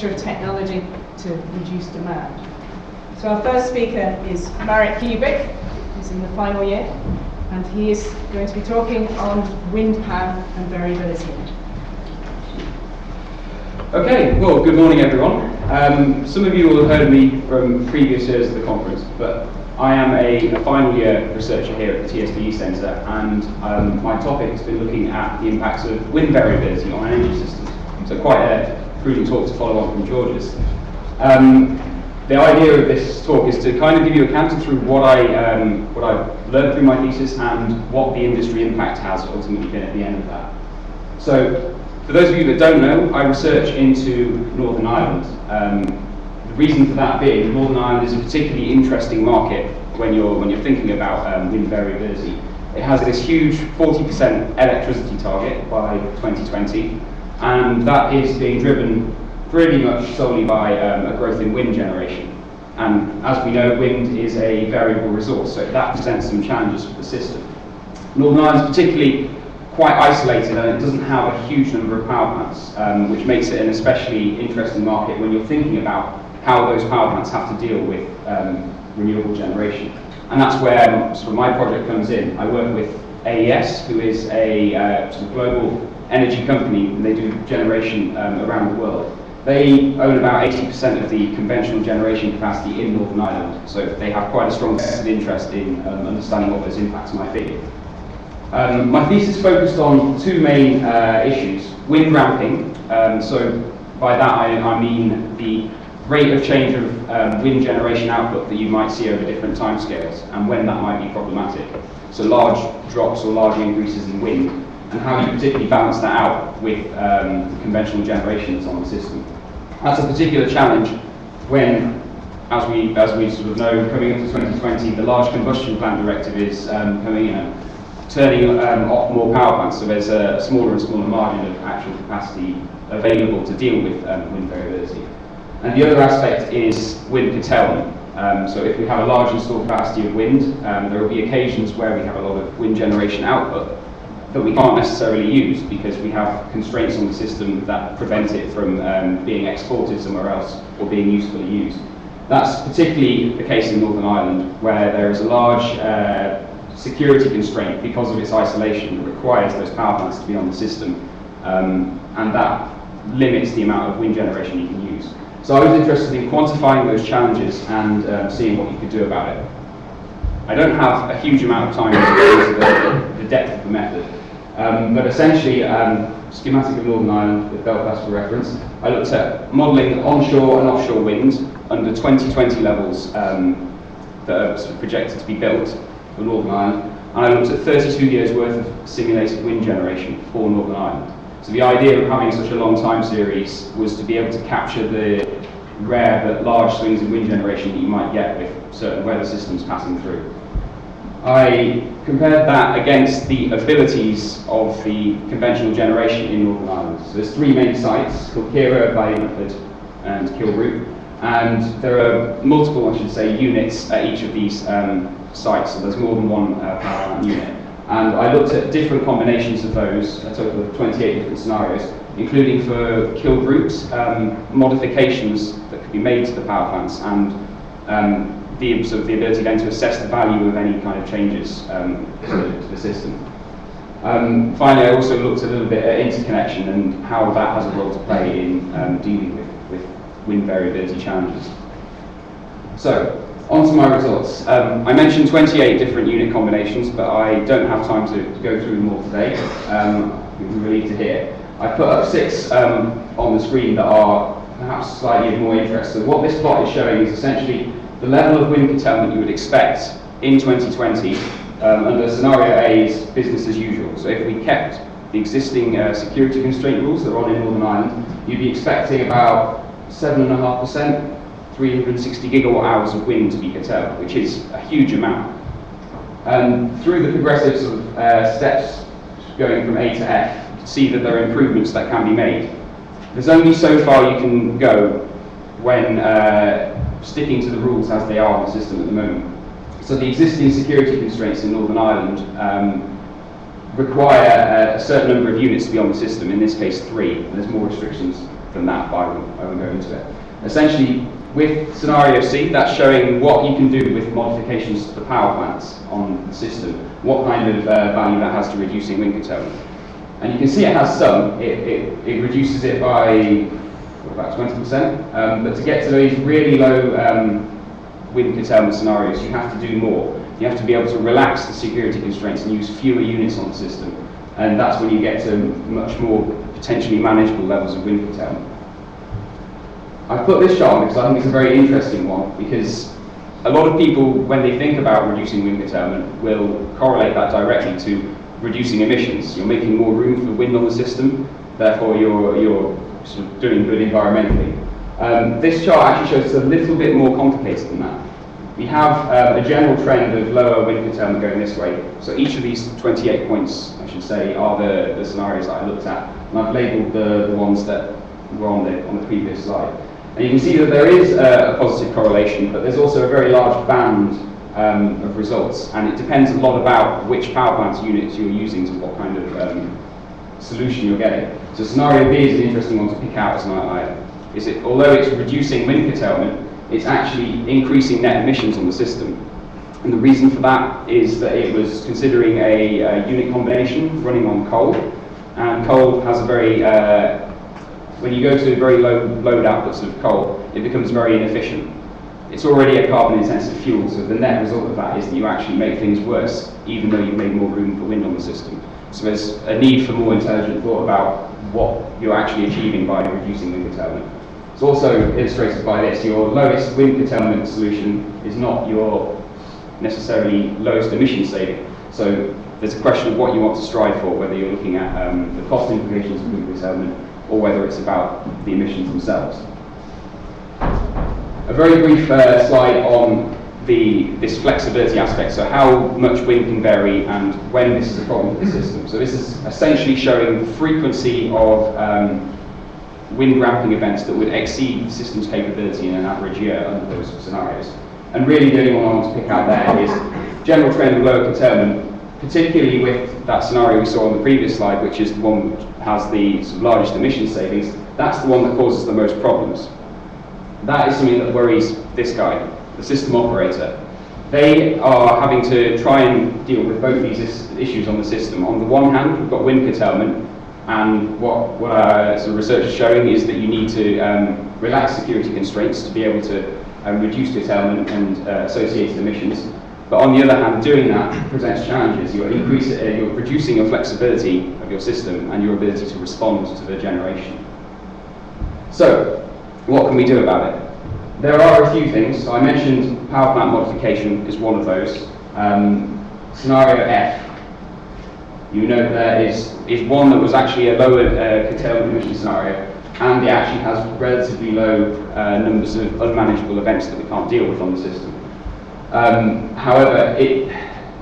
of technology to reduce demand. So our first speaker is Marek Kubik, who's in the final year, and he is going to be talking on wind power and variability. Okay, well, good morning everyone. Some of you will have heard me from previous years of the conference, but I am a final year researcher here at the TSBE Centre, and my topic has been looking at the impacts of wind variability on energy systems. So quite a prudent talk to follow on from George's. The idea of this talk is to kind of give you a canter through what I've learned through my thesis and what the industry impact has ultimately been at the end of that. So, for those of you that don't know, I research into Northern Ireland. The reason for that being, Northern Ireland is a particularly interesting market when you're thinking about wind variability. It has this huge 40% electricity target by 2020, and that is being driven pretty much solely by a growth in wind generation. And as we know, wind is a variable resource, so that presents some challenges for the system. Northern Ireland is particularly quite isolated, and it doesn't have a huge number of power plants, which makes it an especially interesting market when you're thinking about how those power plants have to deal with renewable generation. And that's where sort of my project comes in. I work with AES, who is a sort of global energy company, and they do generation around the world. They own about 80% of the conventional generation capacity in Northern Ireland, so they have quite a strong interest in understanding what those impacts might be. My thesis focused on two main issues: wind ramping. So by that I mean the rate of change of wind generation output that you might see over different timescales, and when that might be problematic. So large drops or large increases in wind, and how you particularly balance that out with the conventional generation that's on the system. That's a particular challenge when, as we sort of know, coming up to 2020, the large combustion plant directive is coming in and turning off more power plants, so there's a smaller and smaller margin of actual capacity available to deal with wind variability. And the other aspect is wind curtailment. So if we have a large installed capacity of wind, there will be occasions where we have a lot of wind generation output that we can't necessarily use because we have constraints on the system that prevent it from being exported somewhere else or being usefully used. That's particularly the case in Northern Ireland, where there is a large security constraint because of its isolation that requires those power plants to be on the system, and that limits the amount of wind generation you can use. So I was interested in quantifying those challenges and seeing what you could do about it. I don't have a huge amount of time to go into the depth of the method, but essentially, schematic of Northern Ireland with Belfast for reference, I looked at modelling onshore and offshore wind under 2020 levels that are sort of projected to be built for Northern Ireland, and I looked at 32 years worth of simulated wind generation for Northern Ireland. So the idea of having such a long time series was to be able to capture the rare but large swings in wind generation that you might get with certain weather systems passing through. I compared that against the abilities of the conventional generation in Northern Ireland. So there's three main sites: Kilkira, Ballymurford and Kilroot, and there are multiple, I should say, units at each of these sites, so there's more than one power plant unit. And I looked at different combinations of those, a total of 28 different scenarios, including for Kilroot, modifications that could be made to the power plants, and the ability then to assess the value of any kind of changes to the system. Finally, I also looked a little bit at interconnection and how that has a role to play in dealing with wind variability challenges. So, on to my results. I mentioned 28 different unit combinations, but I don't have time to go through them all today. You'll be relieved to hear. I put up 6 on the screen that are perhaps slightly of more interest. So what this plot is showing is essentially the level of wind curtailment you would expect in 2020 under scenario A's business as usual. So if we kept the existing security constraint rules that are on in Northern Ireland, you'd be expecting about 7.5%, 360 gigawatt hours of wind to be curtailed, which is a huge amount. And through the progressive sort of steps going from A to F, you can see that there are improvements that can be made. There's only so far you can go when sticking to the rules as they are in the system at the moment. So the existing security constraints in Northern Ireland require a certain number of units to be on the system, in this case 3, and there's more restrictions than that, but I won't go into it. Essentially, with scenario C, that's showing what you can do with modifications to the power plants on the system, what kind of value that has to reducing wind curtailment. And you can see it has some. It reduces it by about 20%, but to get to these really low wind curtailment scenarios, you have to do more. You have to be able to relax the security constraints and use fewer units on the system. And that's when you get to much more potentially manageable levels of wind curtailment. I've put this chart on because I think it's a very interesting one, because a lot of people, when they think about reducing wind curtailment, will correlate that directly to reducing emissions. You're making more room for wind on the system, therefore you're sort of doing good environmentally. This chart actually shows it's a little bit more complicated than that. We have a general trend of lower wind curtailment going this way. So each of these 28 points, I should say, are the scenarios that I looked at. And I've labelled the ones that were on the previous slide. And you can see that there is a positive correlation, but there's also a very large band of results. And it depends a lot about which power plants units you're using to what kind of solution you're getting. So scenario B is an interesting one to pick out as an outlier. Although it's reducing wind curtailment, it's actually increasing net emissions on the system. And the reason for that is that it was considering a unit combination running on coal. And coal has a very, when you go to very low load outputs of coal, it becomes very inefficient. It's already a carbon intensive fuel, so the net result of that is that you actually make things worse, even though you've made more room for wind on the system. So there's a need for more intelligent thought about what you're actually achieving by reducing wind curtailment. It's also illustrated by this. Your lowest wind curtailment solution is not your necessarily lowest emission saving. So there's a question of what you want to strive for, whether you're looking at the cost implications of wind curtailment or whether it's about the emissions themselves. A very brief slide on this flexibility aspect, so how much wind can vary and when this is a problem for the system. So this is essentially showing the frequency of wind ramping events that would exceed the system's capability in an average year under those scenarios. And really the only one I want to pick out there is general trend of lower curtailment, particularly with that scenario we saw on the previous slide, which is the one which has the sort of largest emission savings. That's the one that causes the most problems. That is something that worries this guy, the system operator. They are having to try and deal with both these issues on the system. On the one hand, we've got wind curtailment, and what our sort of research is showing is that you need to relax security constraints to be able to reduce curtailment and associated emissions. But on the other hand, doing that presents challenges. You're reducing your flexibility of your system and your ability to respond to the generation. So, what can we do about it? There are a few things. So I mentioned power plant modification is one of those. Scenario F, you know, there is one that was actually a lower curtailment emission scenario, and it actually has relatively low numbers of unmanageable events that we can't deal with on the system. However,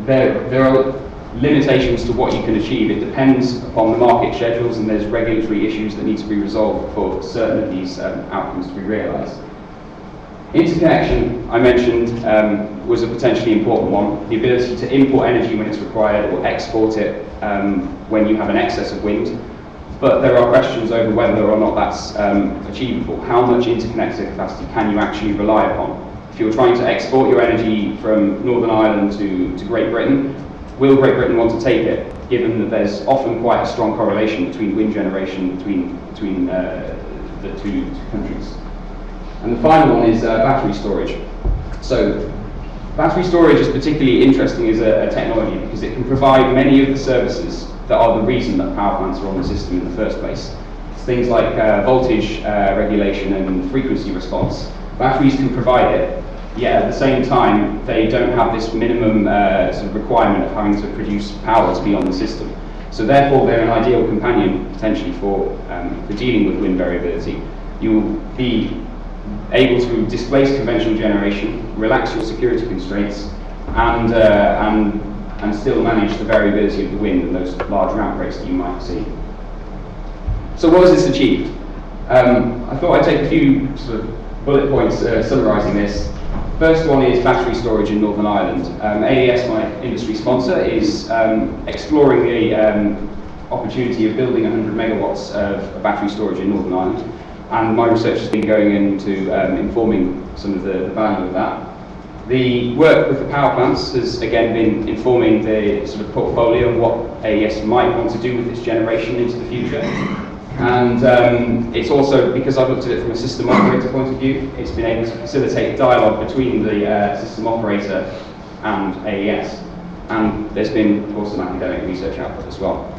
there are limitations to what you can achieve. It depends upon the market schedules, and there's regulatory issues that need to be resolved for certain of these outcomes to be realised. Interconnection, I mentioned, was a potentially important one. The ability to import energy when it's required or export it when you have an excess of wind. But there are questions over whether or not that's achievable. How much interconnector capacity can you actually rely upon? If you're trying to export your energy from Northern Ireland to Great Britain, will Great Britain want to take it, given that there's often quite a strong correlation between wind generation between the two countries? And the final one is battery storage. So battery storage is particularly interesting as a technology because it can provide many of the services that are the reason that power plants are on the system in the first place. It's things like voltage regulation and frequency response. Batteries can provide it, yet at the same time they don't have this minimum sort of requirement of having to produce power to be on the system. So therefore they're an ideal companion potentially for dealing with wind variability. You'll be able to displace conventional generation, relax your security constraints, and still manage the variability of the wind and those large ramp rates that you might see. So what has this achieved? I thought I'd take a few sort of bullet points summarising this. First one is battery storage in Northern Ireland. AES, my industry sponsor, is exploring the opportunity of building 100 megawatts of battery storage in Northern Ireland. and my research has been going into informing some of the value of that. The work with the power plants has again been informing the sort of portfolio and what AES might want to do with its generation into the future. And it's also, because I've looked at it from a system operator point of view, it's been able to facilitate dialogue between the system operator and AES. And there's been, of course, some academic research output as well.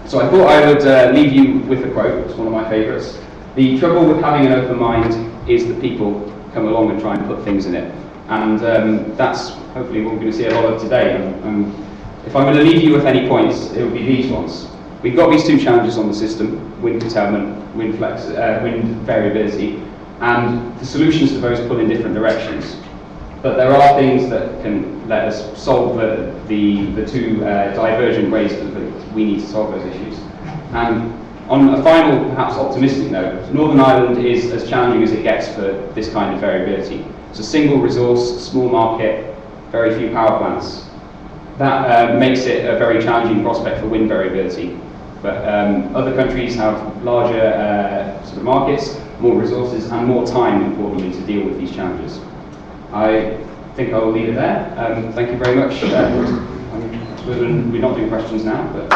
So I thought I would leave you with a quote. It's one of my favourites. The trouble with having an open mind is that people come along and try and put things in it. And that's hopefully what we're going to see a lot of today. If I'm going to leave you with any points, it will be these ones. We've got these two challenges on the system: wind curtailment, wind variability, and the solutions to those pull in different directions. But there are things that can let us solve the two divergent ways that we need to solve those issues. And on a final, perhaps optimistic note, Northern Ireland is as challenging as it gets for this kind of variability. It's a single resource, small market, very few power plants. That makes it a very challenging prospect for wind variability. But other countries have larger sort of markets, more resources, and more time, importantly, to deal with these challenges. I think I will leave it there. Thank you very much. I suppose we're not doing questions now, but